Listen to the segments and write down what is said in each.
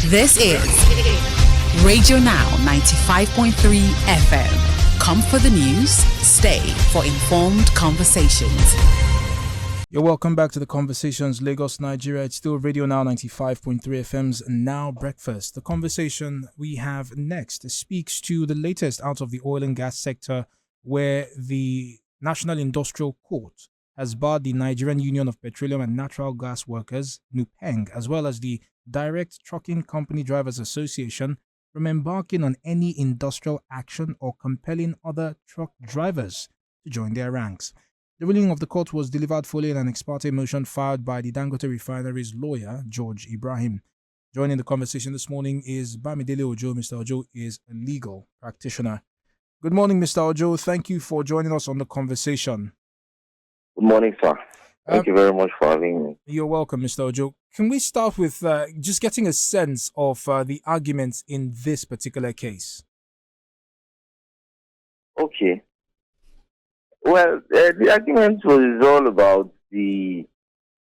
This is Radio Now 95.3 FM. Come for the news, stay for informed conversations. You're welcome back to the Conversations, Lagos, Nigeria. It's still Radio Now 95.3 FM's Now Breakfast. The conversation we have next speaks to the latest out of the oil and gas sector, where the National Industrial Court has barred the Nigerian Union of Petroleum and Natural Gas Workers, NUPENG, as well as the Direct Trucking Company Drivers Association from embarking on any industrial action or compelling other truck drivers to join their ranks. The ruling of the court was delivered following an ex parte motion filed by the Dangote Refinery's lawyer, George Ibrahim. Joining the conversation this morning is Bamidele Ojo. Mr. Ojo is a legal practitioner. Good morning, Mr. Ojo. Thank you for joining us on the conversation. Good morning, sir. Thank you very much for having me. You're welcome, Mr. Ojo. Can we start with just getting a sense of the arguments in this particular case? Okay. Well, the argument was all about the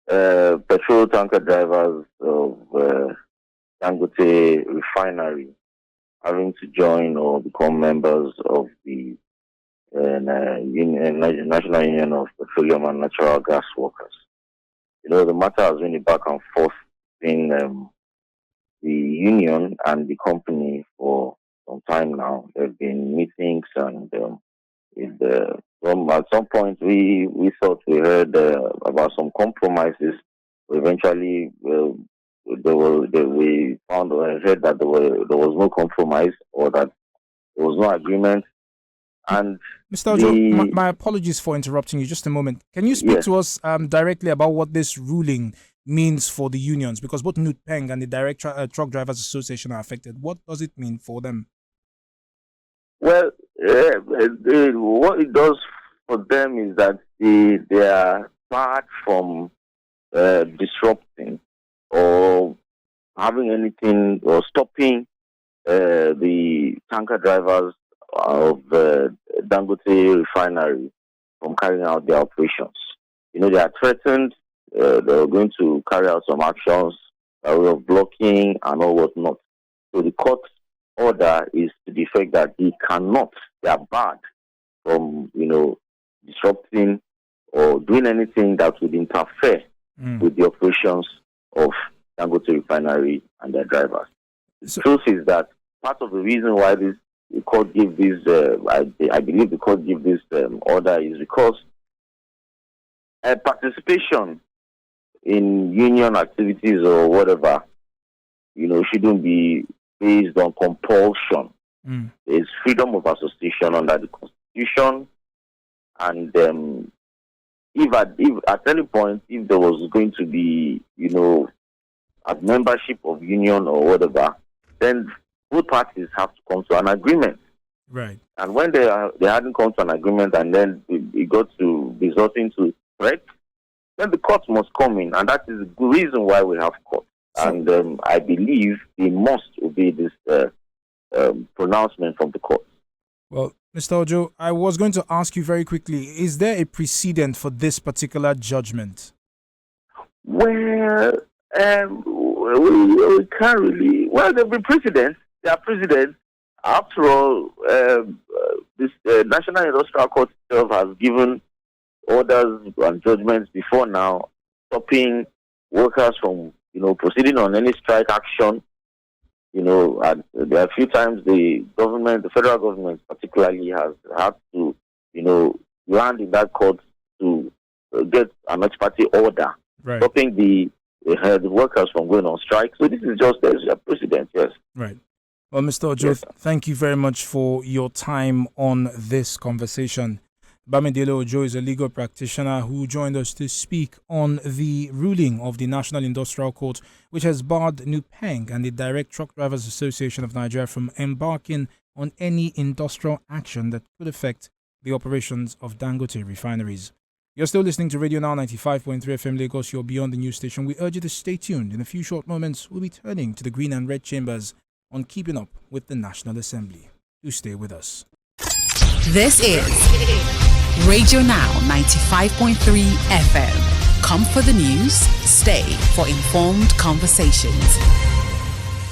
petrol tanker drivers of Dangote Refinery having to join or become members of the National Union of Petroleum and Natural Gas Workers. You know, the matter has been a back and forth between the union and the company for some time now. There have been meetings, and at some point we thought we heard about some compromises. Eventually, we found or heard that there was no compromise, or that there was no agreement. And Mr. Ojo, my apologies for interrupting you. Just a moment. Can you speak to us directly about what this ruling means for the unions? Because both NUPENG and the Direct Truck Drivers Association are affected. What does it mean for them? Well, what it does for them is that they are barred from disrupting or having anything or stopping the tanker drivers of Dangote Refinery from carrying out their operations. You know, they are threatened. They're going to carry out some actions by way of blocking and all whatnot. So the court order is to the effect that they are barred from, disrupting or doing anything that would interfere with the operations of Dangote Refinery and their drivers. The truth is that part of the reason why the court gave this, I believe the court gave this order is because participation in union activities or whatever, shouldn't be based on compulsion. There's freedom of association under the Constitution, and if at any point, if there was going to be, a membership of union or whatever, then both parties have to come to an agreement. Right. And when they hadn't come to an agreement, and then it got to resorting to threat, then the court must come in, and that is the reason why we have court. And I believe they must obey this pronouncement from the court. Well, Mr. Ojo, I was going to ask you very quickly, is there a precedent for this particular judgment? Well, we can't really. Well, there will be precedents. There are precedents. After all, this National Industrial Court itself has given orders and judgments before now, stopping workers from, proceeding on any strike action. And there are a few times the federal government particularly has had to, land in that court to get an ex parte order, right, stopping the workers from going on strike. So this is just a precedent, yes. Right. Well, Mr. Ojo, yes, thank you very much for your time on this conversation. Bamidele Ojo is a legal practitioner who joined us to speak on the ruling of the National Industrial Court, which has barred NUPENG and the Direct Truck Drivers Association of Nigeria from embarking on any industrial action that could affect the operations of Dangote refineries. You're still listening to Radio Now 95.3 FM Lagos, your Beyond the News station. We urge you to stay tuned. In a few short moments, we'll be turning to the green and red chambers on keeping up with the National Assembly. Do stay with us. This is Radio Now 95.3 FM. Come for the news, stay for informed conversations.